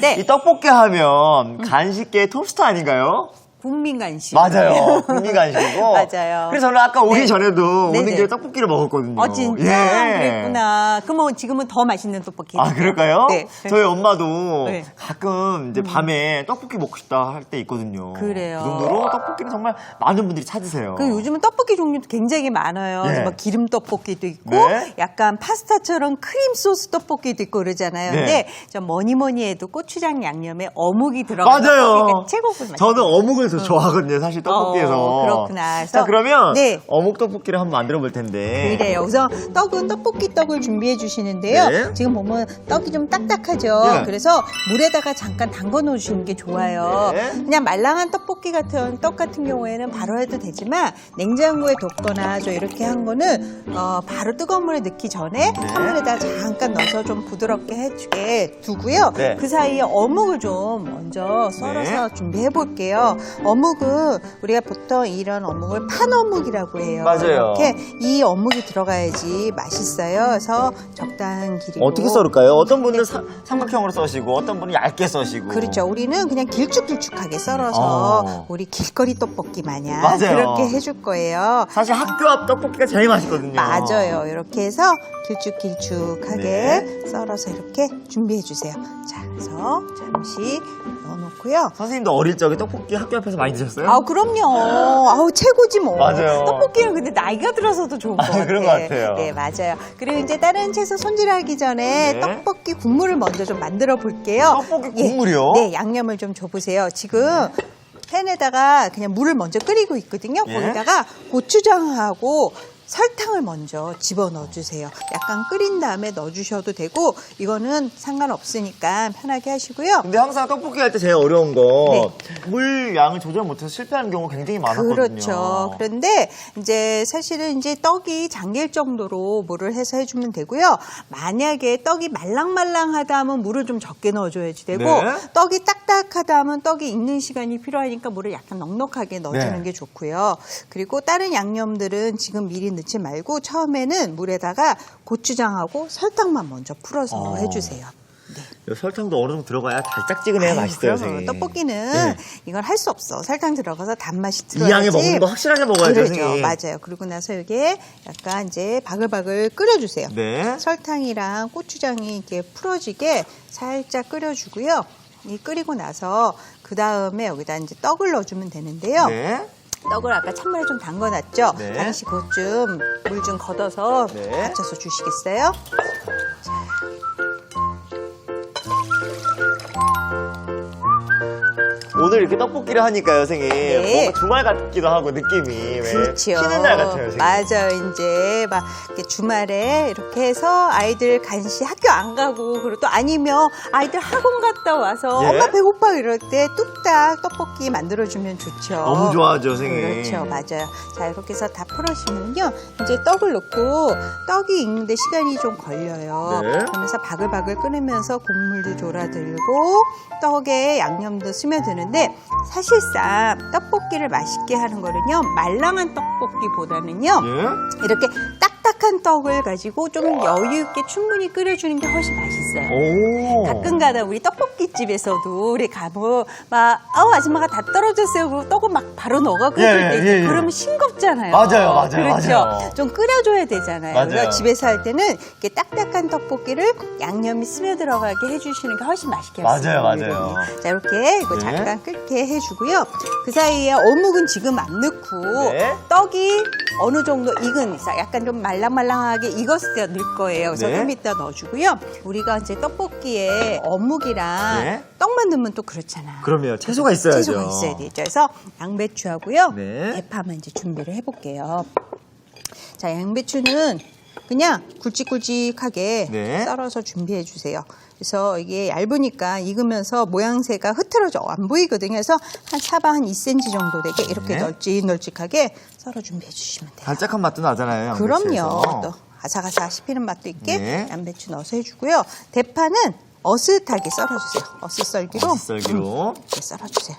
네. 이 떡볶이 하면 간식계 톱스타 아닌가요? 국민 간식. 맞아요. 국민 간식이고. 맞아요. 그래서 저는 아까 오기 네. 전에도 오는 네네. 길에 떡볶이를 먹었거든요. 진짜? 예. 그랬구나. 그러면 지금은 더 맛있는 떡볶이. 아, 그럴까요? 네. 저희 엄마도 네. 가끔 이제 밤에 떡볶이 먹고 싶다 할 때 있거든요. 그래요. 그 정도로 떡볶이는 정말 많은 분들이 찾으세요. 그 요즘은 떡볶이 종류도 굉장히 많아요. 네. 막 기름 떡볶이도 있고, 네. 약간 파스타처럼 크림 소스 떡볶이도 있고 그러잖아요. 네. 근데 저 뭐니 해도 고추장 양념에 어묵이 들어간 맞아요. 떡볶이가 최고거든요. 저는 어묵을 더 좋아하거든요, 사실 떡볶이에서. 그렇구나. 그래서 자, 그러면 네. 어묵 떡볶이를 한번 만들어 볼 텐데. 그래요. 그래서 떡은 떡볶이 떡을 준비해 주시는데요. 네. 지금 보면 떡이 좀 딱딱하죠. 네. 그래서 물에다가 잠깐 담궈 놓으시는 게 좋아요. 네. 그냥 말랑한 떡볶이 같은 떡 같은 경우에는 바로 해도 되지만 냉장고에 뒀거나 저 이렇게 한 거는 바로 뜨거운 물에 넣기 전에 한 물에다 잠깐 넣어서 좀 부드럽게 해주게 두고요. 네. 그 사이에 어묵을 좀 먼저 썰어서 준비해 볼게요. 어묵은 우리가 보통 이런 어묵을 판어묵이라고 해요. 맞아요. 이렇게 이 어묵이 들어가야지 맛있어요. 그래서 적당한 길이로. 어떻게 썰을까요? 어떤 분은 삼각형으로 써시고 어떤 분은 얇게 써시고. 그렇죠. 우리는 그냥 길쭉길쭉하게 썰어서 우리 길거리 떡볶이 마냥 맞아요. 그렇게 해줄 거예요. 사실 학교 앞 떡볶이가 제일 맛있거든요. 맞아요. 이렇게 해서 길쭉길쭉하게 네. 썰어서 이렇게 준비해 주세요. 자, 그래서 잠시 넣어놓고요. 선생님도 어릴 적에 떡볶이 학교 앞에서 많이 드셨어요? 그럼요. 최고지 뭐. 맞아요. 떡볶이는 근데 나이가 들어서도 좋은 것 같아요. 그런 것 같아요. 네, 맞아요. 그리고 이제 다른 채소 손질하기 전에 네. 떡볶이 국물을 먼저 좀 만들어 볼게요. 떡볶이 국물이요? 네, 양념을 좀 줘보세요. 지금 팬에다가 그냥 물을 먼저 끓이고 있거든요. 예. 거기다가 고추장하고 설탕을 먼저 집어넣어 주세요. 약간 끓인 다음에 넣어주셔도 되고 이거는 상관없으니까 편하게 하시고요. 근데 항상 떡볶이 할 때 제일 어려운 거 네. 물 양을 조절 못해서 실패하는 경우가 굉장히 많았거든요. 그렇죠. 그런데 이제 사실은 이제 떡이 잠길 정도로 물을 해서 해주면 되고요. 만약에 떡이 말랑말랑하다 하면 물을 좀 적게 넣어줘야지 되고 네. 떡이 딱딱하다 하면 떡이 익는 시간이 필요하니까 물을 약간 넉넉하게 넣어주는 네. 게 좋고요. 그리고 다른 양념들은 지금 미리 넣지 말고 처음에는 물에다가 고추장하고 설탕만 먼저 풀어서 해주세요. 네. 설탕도 어느 정도 들어가야 달짝지근해야 맛있어요. 그러면 선생님. 떡볶이는 네. 이걸 할 수 없어. 설탕 들어가서 단맛이 이 들어야지. 양에 먹는 거 확실하게 먹어야죠. 그렇죠. 선생님. 맞아요. 그리고 나서 이게 약간 이제 바글바글 끓여주세요. 네. 설탕이랑 고추장이 이렇게 풀어지게 살짝 끓여주고요. 이 끓이고 나서 그 다음에 여기다 이제 떡을 넣어주면 되는데요. 네. 떡을 아까 찬물에 좀 담궈놨죠? 네. 당시 그것 좀 물 좀 걷어서 네. 받쳐서 주시겠어요? 오늘 이렇게 떡볶이를 하니까요, 선생님. 네. 뭔가 주말 같기도 하고 느낌이 왜 그렇죠. 쉬는 날 같아요, 선생님. 맞아요. 이제 막 이렇게 주말에 이렇게 해서 아이들 간식 학교 안 가고 그리고 또 아니면 아이들 학원 갔다 와서 예. 엄마 배고파 이럴 때 뚝딱 떡볶이 만들어주면 좋죠. 너무 좋아하죠, 선생님. 그렇죠. 맞아요. 자, 이렇게 해서 다 풀어주면요. 이제 떡을 넣고 떡이 익는데 시간이 좀 걸려요. 네. 그러면서 바글바글 끓으면서 국물도 졸아들고 떡에 양념도 스며드는데 사실상 떡볶이를 맛있게 하는 거는요. 말랑한 떡볶이보다는요. 예? 이렇게 딱딱한 떡을 가지고 좀 여유 있게 충분히 끓여주는 게 훨씬 맛있어요. 오. 가끔가다 우리 떡볶이집에서도 우리 가면 막 아줌마가 다 떨어졌어요. 그리고 떡을 막 바로 넣어가 끓일 때 예. 그러면 싱겁잖아요. 맞아요. 그렇죠. 맞아요. 좀 끓여줘야 되잖아요. 맞아요. 그래서 집에서 할 때는 이렇게 딱딱한 떡볶이를 양념이 스며 들어가게 해주시는 게 훨씬 맛있게 맞아요. 자, 이렇게 이거 네. 잠깐 끓게 해주고요. 그 사이에 어묵은 지금 안 넣고 네. 떡이 어느 정도 익은 이상 약간 좀 말랑말랑하게 익었을 때 넣을 거예요. 그래서 네. 좀 이따 넣어주고요. 우리가 이제 떡볶이에 어묵이랑 네. 떡만 넣으면 또 그렇잖아. 그럼요. 채소가 있어야죠. 채소가 있어야 되죠. 그래서 양배추하고요. 네. 대파만 이제 준비를 해볼게요. 자, 양배추는 그냥 굵직굵직하게 네. 썰어서 준비해 주세요. 그래서 이게 얇으니까 익으면서 모양새가 흐트러져 안 보이거든요. 그래서 한 사방 한 2cm 정도 되게 이렇게 네. 널찍널찍하게 썰어 준비해 주시면 돼요. 달짝한 맛도 나잖아요. 양배추에서. 그럼요. 또 아삭아삭 씹히는 맛도 있게 네. 양배추 넣어서 해주고요. 대파는 어슷하게 썰어주세요. 어슷썰기로. 어슷썰기로. 이렇게 썰어주세요.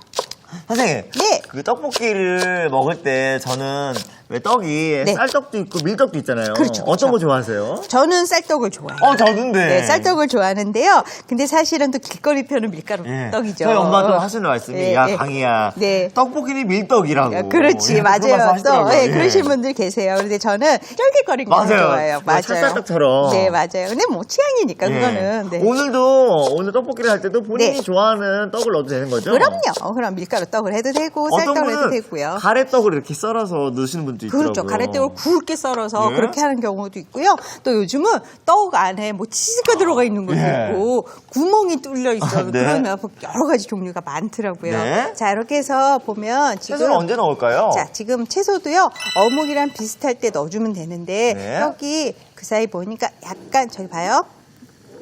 선생님. 네. 그 떡볶이를 먹을 때 저는 왜 떡이 네. 쌀떡도 있고 밀떡도 있잖아요. 그렇죠, 어떤 그렇죠. 거 좋아하세요? 저는 쌀떡을 좋아해요. 저는데. 네, 쌀떡을 좋아하는데요. 근데 사실은 또 길거리 편은 밀가루 예. 떡이죠. 저희 엄마도 하시는 말씀이 예, 야 예. 강희야 네. 떡볶이는 밀떡이라고. 야, 그렇지, 예, 그거 맞아요. 또 말씀하시더라고요. 예, 예. 그러신 분들 계세요. 근데 저는 쫄깃거린 거 맞아요. 좋아해요. 맞아요. 찹쌀떡처럼. 네, 맞아요. 근데 뭐 취향이니까 예. 그거는. 네. 오늘 떡볶이를 할 때도 본인이 네. 좋아하는 떡을 넣어도 되는 거죠? 그럼요. 그럼 밀가루 떡을 해도 되고 어떤 쌀떡을 해도 분은 되고요. 가래떡을 이렇게 썰어서 넣으시는 분도 있더라고요. 그렇죠. 가래떡을 굵게 썰어서 예. 그렇게 하는 경우도 있고요. 또 요즘은 떡 안에 뭐 치즈가 들어가 있는 것도 예. 있고 구멍이 뚫려 있어요. 네. 그러면 여러 가지 종류가 많더라고요. 네. 자, 이렇게 해서 보면 지금 채소는 언제 넣을까요? 자, 지금 채소도요. 어묵이랑 비슷할 때 넣어주면 되는데 네. 여기 그 사이 보니까 약간 저기 봐요.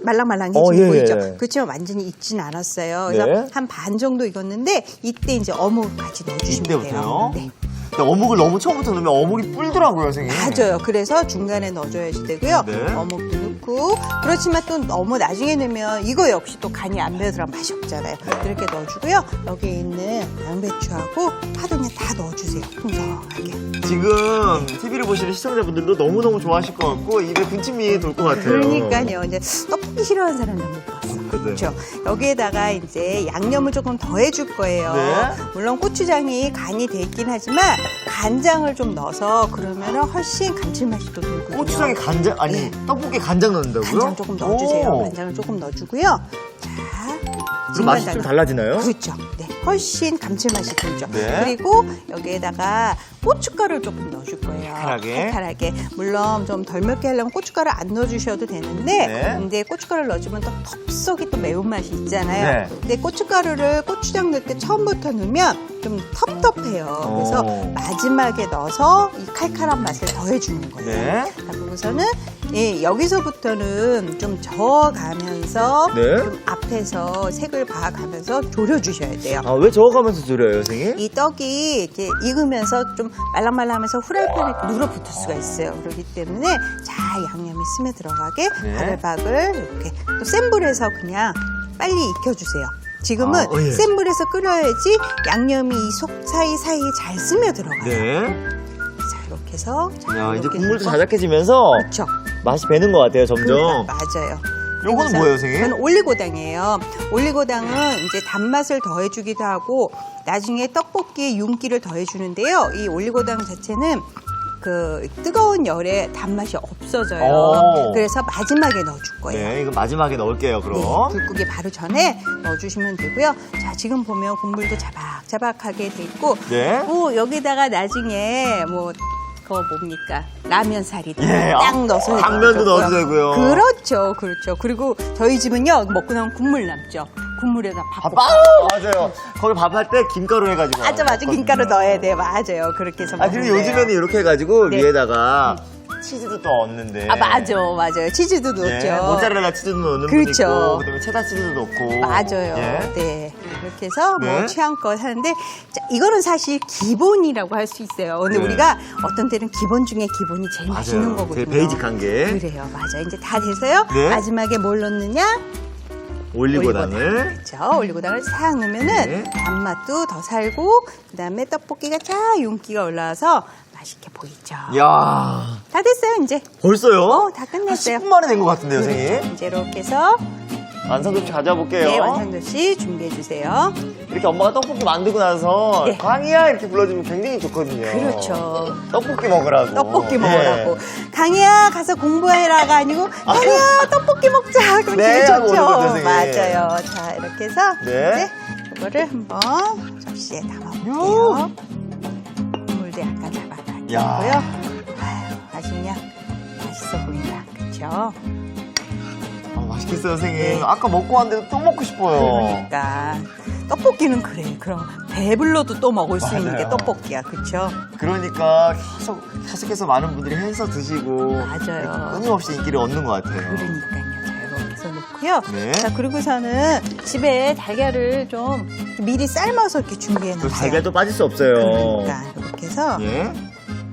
말랑말랑해진 예, 거 보이죠? 예. 그렇지만 완전히 익진 않았어요. 그래서 네. 한 반 정도 익었는데 이때 이제 어묵 같이 넣어주시면 이때부터요? 돼요. 네. 근데 어묵을 너무 처음부터 넣으면 어묵이 불더라고요, 선생님. 맞아요. 그래서 중간에 넣어줘야지 되고요. 네. 어묵도 넣고 그렇지만 또 너무 나중에 넣으면 이거 역시 또 간이 안 배들어가면 맛이 없잖아요. 네. 이렇게 넣어주고요. 여기에 있는 양배추하고 파도 그냥 다 넣어주세요. 풍성하게. 지금 TV를 보시는 시청자분들도 너무너무 좋아하실 것 같고 입에 군침이 돌 것 같아요. 그러니까요. 이제 떡볶이 싫어하는 사람은 못 봤어. 그렇죠. 여기에다가 이제 양념을 조금 더 해줄 거예요. 네. 물론 고추장이 간이 돼 있긴 하지만 간장을 좀 넣어서 그러면 훨씬 감칠맛이 또 돌거든요. 고추장에 간장, 아니 네. 떡볶이에 간장 넣는다고요? 간장 조금 넣어주세요. 오. 간장을 조금 넣어주고요. 자, 그럼 맛이 좀 달라지나요? 그렇죠. 네, 훨씬 감칠맛이 들죠. 네. 그리고 여기에다가 고춧가루를 조금 넣어줄 거예요. 칼칼하게. 칼칼하게. 물론 좀 덜 맵게 하려면 고춧가루 안 넣어주셔도 되는데, 네. 근데 고춧가루를 넣어주면 또 텁석이 또 매운맛이 있잖아요. 네. 근데 고춧가루를 고추장 넣을 때 처음부터 넣으면 좀 텁텁해요. 그래서 오. 마지막에 넣어서 이 칼칼한 맛을 더해주는 거예요. 네. 자, 그리고서는 예, 여기서부터는 좀 저어가면서 네. 좀 앞에서 색을 봐가면서 졸여주셔야 돼요. 아, 왜 저어가면서 졸여요, 선생님? 이 떡이 이렇게 익으면서 좀 말랑말랑하면서 후라이팬에 눌어붙을 수가 있어요. 그렇기 때문에 잘 양념이 스며 들어가게 네. 바글바글 이렇게 또 센 불에서 그냥 빨리 익혀주세요. 지금은 아, 예. 센 불에서 끓여야지 양념이 이 속 사이사이 잘 스며 들어가요. 네. 자, 이렇게 해서 자, 야, 이제 이렇게 국물도 해서 자작해지면서 그렇죠. 맛이 배는 것 같아요, 점점. 그러니까, 맞아요. 요거는 그래서 뭐예요, 선생님? 저는 올리고당이에요. 올리고당은 이제 단맛을 더해주기도 하고 나중에 떡볶이에 윤기를 더해주는데요. 이 올리고당 자체는 그 뜨거운 열에 단맛이 없어져요. 오. 그래서 마지막에 넣어줄 거예요. 네, 이거 마지막에 넣을게요, 네, 그럼. 굴국에 바로 전에 넣어주시면 되고요. 자, 지금 보면 국물도 자박자박하게 돼 있고, 네. 뭐 여기다가 나중에 뭐 그거 뭡니까 라면 사리도 예, 딱 넣어서 해도 당면도 좋고요. 넣어도 되고요. 그렇죠, 그렇죠. 그리고 저희 집은요 먹고 나면 국물 남죠. 국물에다 밥 볶아. 맞아요. 거기 밥할 때 김가루 해가지고. 맞아, 김가루 넣어야 돼. 맞아요. 그렇게 해서 아, 그리고 먹으면 요즘에는 돼요. 이렇게 해가지고 네. 위에다가 치즈도 또 얹는데. 아, 맞아요. 치즈도 넣죠. 예, 모짜렐라 치즈도 넣는 그렇죠. 분이 있고, 그다음에 체다 치즈도 넣고. 맞아요. 예. 네. 이렇게 해서 뭐 네. 취향껏 하는데 자, 이거는 사실 기본이라고 할 수 있어요. 근데 네. 우리가 어떤 때는 기본 중에 기본이 제일 맛있는 맞아요. 거거든요. 되게 베이직한 게. 그래요. 맞아요. 이제 다 돼서요. 네. 마지막에 뭘 넣느냐? 올리고당을. 그렇죠. 올리고당을 싹 넣으면은 네. 단맛도 더 살고 그다음에 떡볶이가 쫙 윤기가 올라와서 맛있게 보이죠. 이야, 다 됐어요, 이제. 벌써요? 다 끝냈어요. 10분 만에 된 것 같은데요, 선생님? 이제 이렇게 해서 완성 접시 가져볼게요. 네, 완성접시 준비해 주세요. 이렇게 엄마가 떡볶이 만들고 나서 네. 광희야 이렇게 불러주면 굉장히 좋거든요. 그렇죠. 떡볶이 먹으라고. 떡볶이 예. 먹으라고. 강희야 가서 공부해라가 아니고 강희야 떡볶이 먹자. 그렇게 네, 하고 좋죠. 오는 거죠, 선생님. 맞아요. 자, 이렇게 해서 네. 이제 이거를 한번 접시에 담아볼게요. 국물도 약간 자박하게 야. 하고요. 아유, 아주 그냥 맛있어 보인다. 그렇죠? 아, 맛있겠어요, 선생님. 네. 아까 먹고 왔는데 또 먹고 싶어요. 그러니까 떡볶이는 그래. 그럼 배불러도 또 먹을 수 있는 게 맞아요. 떡볶이야. 그렇죠? 그러니까 계속해서 많은 분들이 해서 드시고 맞아요. 이렇게 끊임없이 인기를 얻는 것 같아요. 그러니까요. 자, 이렇게 해서 놓고요. 네. 자, 그리고서는 집에 달걀을 좀 미리 삶아서 이렇게 준비해 또 놓으세요. 달걀도 빠질 수 없어요. 그러니까 이렇게 해서 예,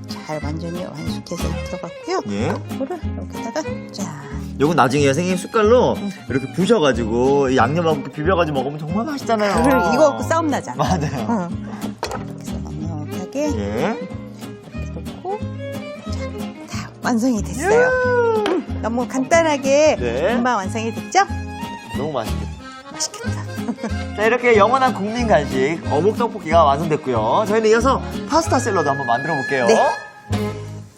잘 완전히 완숙해서 들어갔고요. 예. 이거를 여기다가 짠. 요건 나중에 선생님 숟갈로 이렇게 부셔가지고 이 양념하고 이렇게 비벼가지고 먹으면 정말 맛있잖아요. 그걸 이거 갖고 싸움 나잖아. 맞아요. 응. 이렇게 해서 넉넉하게 예. 이렇게 놓고 완성이 됐어요. 너무 간단하게 네. 금방 완성이 됐죠? 너무 맛있겠다. 맛있겠다. 자, 이렇게 영원한 국민 간식 어묵 떡볶이가 완성됐고요. 저희는 이어서 파스타 샐러드 한번 만들어 볼게요. 네.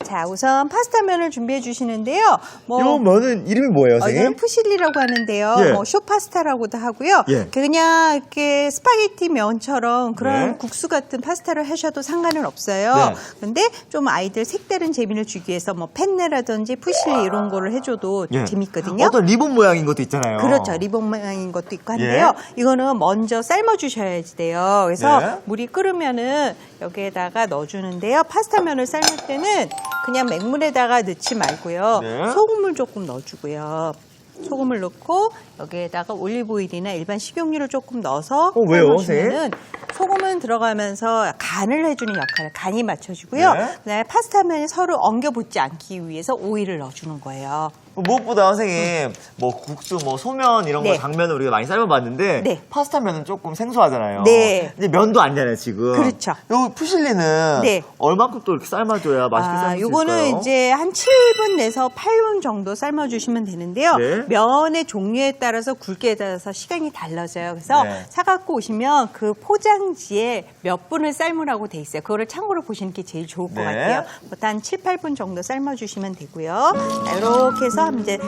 자, 우선 파스타면을 준비해 주시는데요. 이 면은 이름이 뭐예요, 이거는 선생님? 푸실리라고 하는데요. 예. 뭐 쇼파스타라고도 하고요. 예. 그냥 이렇게 스파게티 면처럼 그런 네. 국수 같은 파스타를 하셔도 상관은 없어요. 네. 그런데 좀 아이들 색다른 재미를 주기 위해서 뭐 펜네라든지 푸실리 이런 거를 해줘도 예. 재밌거든요. 어떤 리본 모양인 것도 있잖아요. 그렇죠. 리본 모양인 것도 있고 한데요. 이거는 먼저 삶아 주셔야 돼요. 그래서 네. 물이 끓으면은 여기에다가 넣어주는데요. 파스타면을 삶을 때는 그냥 맹물에다가 넣지 말고요. 네. 소금을 조금 넣어주고요. 소금을 넣고 여기에다가 올리브오일이나 일반 식용유를 조금 넣어서 왜요, 삶아주면은 소금은 들어가면서 간을 해주는 역할을 간이 맞춰주고요. 네. 그다음에 파스타면이 서로 엉겨붙지 않기 위해서 오일을 넣어주는 거예요. 무엇보다 선생님 뭐 국수, 뭐 소면 이런 거 네. 장면을 우리가 많이 삶아봤는데 네. 파스타면은 조금 생소하잖아요. 네. 이제 면도 아니잖아요 지금. 그렇죠. 요 푸실리는 네. 얼마큼 또 이렇게 삶아줘야 맛있게 삶을 수 있을까요? 요거는 이제 한 7분 내서 8분 정도 삶아주시면 되는데요. 네. 면의 종류에 따라서 굵기에 따라서 시간이 달라져요. 그래서 네. 사갖고 오시면 그 포장지에 몇 분을 삶으라고 돼 있어요. 그거를 참고로 보시는 게 제일 좋을 것 네. 같아요. 보통 한 7, 8분 정도 삶아주시면 되고요. 자, 이렇게 해서 이제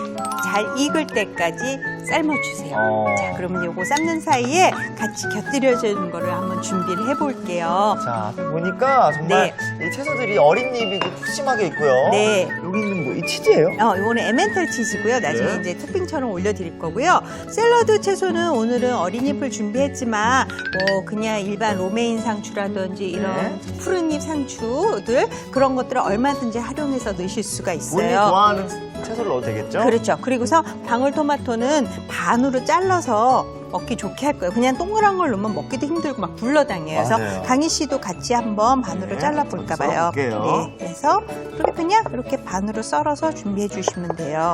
잘 익을 때까지 삶아주세요. 자, 그러면 요거 삶는 사이에 같이 곁들여주는 거를 한번 준비를 해볼게요. 자, 보니까 정말 이 채소들이 어린 잎이 푸짐하게 있고요. 네. 여기 있는 뭐 이 치즈예요? 이거는 에멘탈 치즈고요. 나중에 네. 이제 토핑처럼 올려드릴 거고요. 샐러드 채소는 오늘은 어린잎을 준비했지만 뭐 그냥 일반 로메인 상추라든지 이런 네. 푸른잎 상추들 그런 것들을 얼마든지 활용해서 넣으실 수가 본인이 있어요. 좋아하는 채소를 넣어도 되겠죠? 그렇죠. 그리고서 방울토마토는 반으로 잘라서 먹기 좋게 할 거예요. 그냥 동그란 걸 넣으면 먹기도 힘들고 막 굴러다녀요. 그래서 맞아요. 강희 씨도 같이 한번 반으로 네, 잘라볼까 저도 봐요. 썰어볼게요. 네, 그래서 이렇게 그냥 이렇게 반으로 썰어서 준비해 주시면 돼요.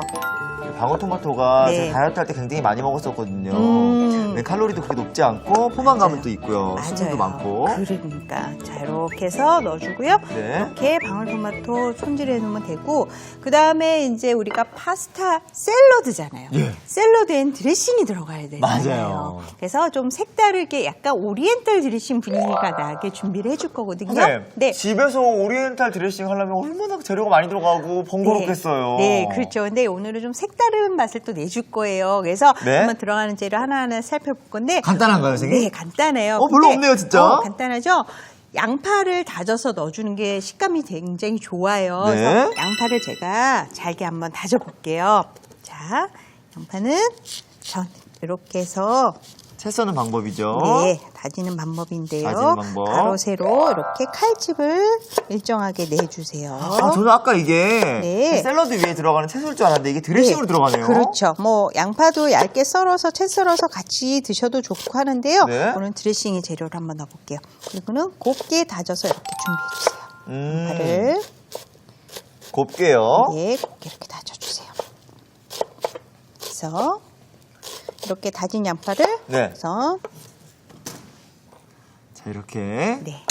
방울토마토가 네. 제가 다이어트 할 때 굉장히 많이 먹었었거든요. 네, 칼로리도 그렇게 높지 않고 포만감은 맞아요. 또 있고요. 수분도 많고. 그러니까 자 이렇게 해서 넣어주고요. 네. 이렇게 방울토마토 손질해 놓으면 되고 그 다음에 이제 우리가 파스타 샐러드잖아요. 예. 샐러드엔 드레싱이 들어가야 되잖아요. 맞아요. 그래서 좀 색다르게 약간 오리엔탈 드레싱 분위기가 나게 준비를 해줄 거거든요. 네. 집에서 오리엔탈 드레싱 하려면 얼마나 재료가 많이 들어가고 번거롭겠어요. 네, 그렇죠. 근데 오늘은 좀 색다른 맛을 또 내줄 거예요. 그래서 네. 한번 들어가는 재료 하나하나 살펴볼 건데 간단한가요, 선생님? 네, 간단해요. 별로 근데, 없네요, 진짜. 간단하죠? 양파를 다져서 넣어주는 게 식감이 굉장히 좋아요. 네. 그래서 양파를 제가 잘게 한번 다져볼게요. 자, 양파는 전 이렇게 해서 채 써는 방법이죠. 네, 다지는 방법인데요. 다지는 방법. 가로 세로 이렇게 칼집을 일정하게 내주세요. 저는 아까 이게 네. 샐러드 위에 들어가는 채소일 줄 알았는데 이게 드레싱으로 들어가네요. 그렇죠. 뭐 양파도 얇게 썰어서 채 썰어서 같이 드셔도 좋고 하는데요. 네. 오늘 드레싱의 재료를 한번 넣어볼게요. 그리고는 곱게 다져서 이렇게 준비해 주세요. 양파를 곱게요. 네, 곱게 이렇게 다져주세요. 그래서 이렇게 다진 양파를 네. 우선 자, 이렇게. 네.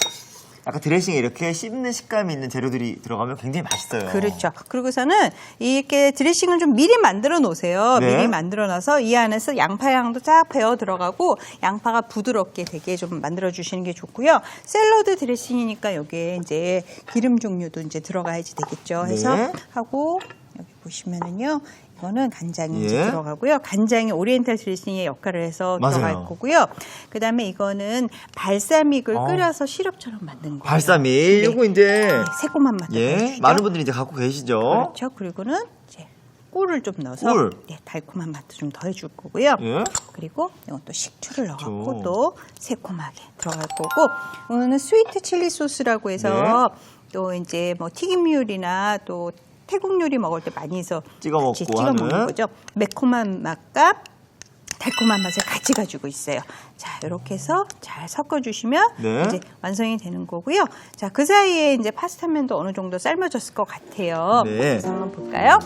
아까 드레싱에 이렇게 씹는 식감이 있는 재료들이 들어가면 굉장히 맛있어요. 그렇죠. 그리고서는 이렇게 드레싱을 좀 미리 만들어 놓으세요. 네. 미리 만들어 놔서 이 안에서 양파 향도 쫙 배어 들어가고 양파가 부드럽게 되게 좀 만들어 주시는 게 좋고요. 샐러드 드레싱이니까 여기에 이제 기름 종류도 이제 들어가야지 되겠죠. 해서 네. 하고 여기 보시면은요. 이거는 간장이 이제 예. 들어가고요. 간장이 오리엔탈 드레싱의 역할을 해서 맞아요. 들어갈 거고요. 그다음에 이거는 발사믹을 끓여서 시럽처럼 만든 거예요. 발사믹. 네. 요거 이제 네, 새콤한 맛을 예, 보여주죠. 많은 분들이 이제 갖고 계시죠. 그렇죠. 그리고는 이제 꿀을 좀 넣어서 꿀. 네, 달콤한 맛도 좀 더해줄 거고요. 예. 그리고 이건 또 식초를 넣어갖고 그렇죠. 또 새콤하게 들어갈 거고 오늘은 스위트 칠리 소스라고 해서 네. 또 이제 뭐 튀김 요리나 또 태국 요리 먹을 때 많이 해서 찍어 같이 먹고 찍어 하는. 먹는 거죠. 매콤한 맛과 달콤한 맛을 같이 가지고 있어요. 자, 이렇게 해서 잘 섞어주시면 네. 이제 완성이 되는 거고요. 자, 그 사이에 이제 파스타면도 어느 정도 삶아졌을 것 같아요. 네. 그래서 한번 볼까요?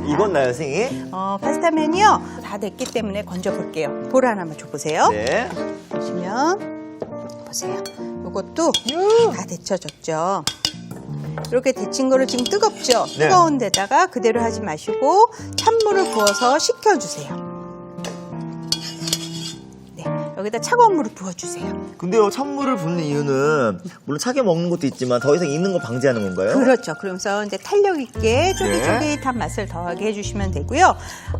익었나요, 선생님? 파스타면이요. 다 됐기 때문에 건져 볼게요. 볼 하나만 줘보세요. 네. 보시면 보세요. 요것도 다 데쳐졌죠. 이렇게 데친 거를 지금 뜨겁죠? 네. 뜨거운 데다가 그대로 하지 마시고 찬물을 부어서 식혀주세요. 네, 여기다 차가운 물을 부어주세요. 근데요, 찬물을 붓는 이유는 물론 차게 먹는 것도 있지만 더 이상 익는 거 방지하는 건가요? 그렇죠. 그러면서 이제 탄력 있게 쫄깃쫄깃한 맛을 더하게 해주시면 되고요.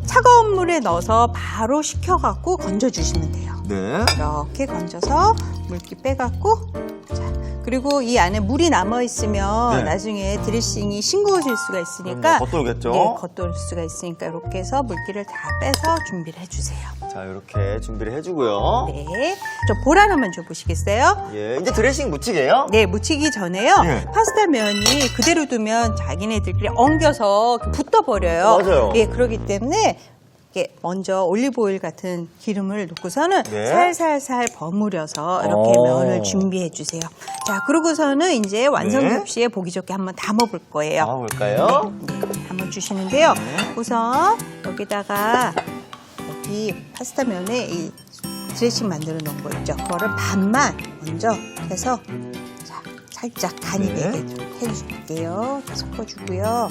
차가운 물에 넣어서 바로 식혀갖고 건져주시면 돼요. 네. 이렇게 건져서 물기 빼갖고, 자, 그리고 이 안에 물이 남아있으면 네. 나중에 드레싱이 싱거워질 수가 있으니까 겉돌겠죠? 네, 겉돌 수가 있으니까 이렇게 해서 물기를 다 빼서 준비를 해주세요. 자, 이렇게 준비를 해주고요. 네, 저 볼 하나만 줘보시겠어요? 예, 이제 드레싱 묻히게요? 네, 묻히기 전에요. 네. 파스타 면이 그대로 두면 자기네들끼리 엉겨서 붙어버려요. 맞아요. 네, 그렇기 때문에 이렇게 먼저 올리브 오일 같은 기름을 넣고서는 네. 살살살 버무려서 이렇게 면을 준비해 주세요. 자, 그러고서는 이제 완성 네. 접시에 보기 좋게 한번 담아볼 거예요. 담아볼까요? 네, 담아주시는데요. 네. 우선 여기다가 여기 파스타 면에 이 드레싱 만들어 놓은 거 있죠. 그거를 반만 먼저 해서 자, 살짝 간이 네. 되게 좀 해줄게요. 섞어주고요.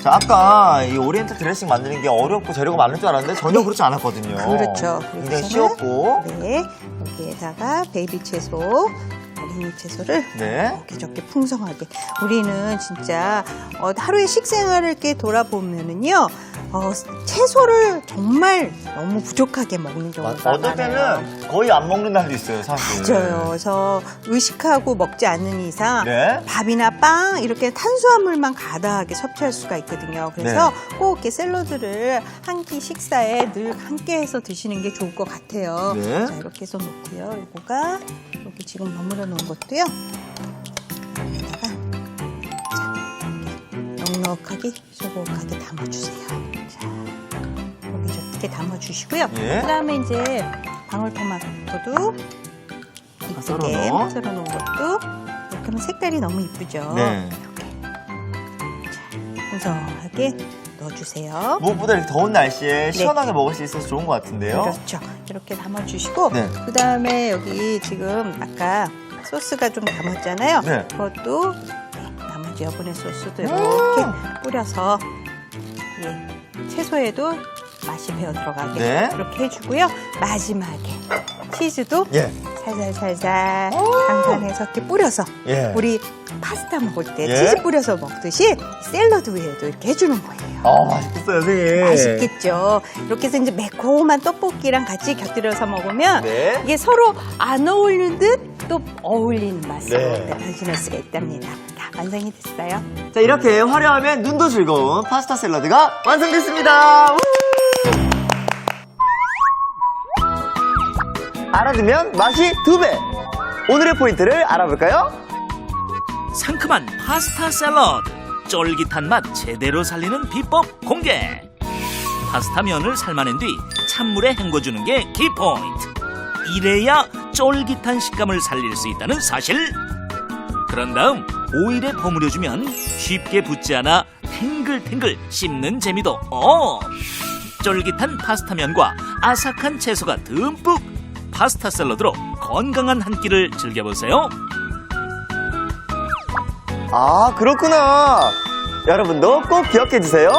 자, 아까 이 오리엔탈 드레싱 만드는 게 어렵고 재료가 많을 줄 알았는데 전혀 그렇지 않았거든요. 그렇죠. 굉장히 그래서는, 쉬웠고. 네, 여기에다가 베이비 채소, 어린이 채소를 네. 이렇게 저렇게 풍성하게. 우리는 진짜 하루의 식생활을 이렇게 돌아보면은요, 채소를 정말 너무 부족하게 먹는 경우가 어떨 많아요. 때는 거의 안 먹는 날도 있어요, 사실. 맞아요. 그래서 의식하고 먹지 않는 이상 네. 밥이나 빵 이렇게 탄수화물만 가다하게 섭취할 수가 있거든요. 그래서 꼭 이렇게 샐러드를 한 끼 식사에 늘 함께 해서 드시는 게 좋을 것 같아요. 네. 자, 이렇게 해서 놓고요. 요거가 여기 지금 버무려 놓은 것도요. 여기다가 자, 이렇게 넉넉하게 소복하게 담아주세요. 자, 여기 이렇게 담아주시고요. 예. 그다음에 이제 방울토마토도 이쁘게 썰어 썰어 놓은 것도 이렇게 하면 색깔이 너무 이쁘죠. 네. 이렇게 자, 풍성하게 넣어주세요. 무엇보다 이렇게 더운 날씨에 시원하게 먹을 수 있어서 좋은 것 같은데요. 그렇죠. 이렇게 담아주시고 네. 그 다음에 여기 지금 아까 소스가 좀 남았잖아요. 네. 그것도 나머지 여분의 소스도 이렇게 뿌려서 채소에도 맛이 배어 들어가게 네. 이렇게 해주고요. 마지막에 치즈도 예. 살살살살 간간해서 이렇게 뿌려서 예. 우리 파스타 먹을 때 예. 치즈 뿌려서 먹듯이 샐러드 위에도 이렇게 해주는 거예요. 맛있겠어요, 선생님. 맛있겠죠. 이렇게 해서 이제 매콤한 떡볶이랑 같이 곁들여서 먹으면 네. 이게 서로 안 어울리는 듯 또 어울리는 맛으로 네. 변신할 수가 있답니다. 자, 완성이 됐어요. 자, 이렇게 화려하면 눈도 즐거운 파스타 샐러드가 완성됐습니다. 우! 알아두면 맛이 2배. 오늘의 포인트를 알아볼까요? 상큼한 파스타 샐러드, 쫄깃한 맛 제대로 살리는 비법 공개. 파스타 면을 삶아낸 뒤 찬물에 헹궈주는 게 키포인트. 이래야 쫄깃한 식감을 살릴 수 있다는 사실. 그런 다음 오일에 버무려주면 쉽게 붙지 않아 탱글탱글 씹는 재미도 쫄깃한 파스타면과 아삭한 채소가 듬뿍. 파스타 샐러드로 건강한 한 끼를 즐겨보세요. 아, 그렇구나. 여러분도 꼭 기억해주세요.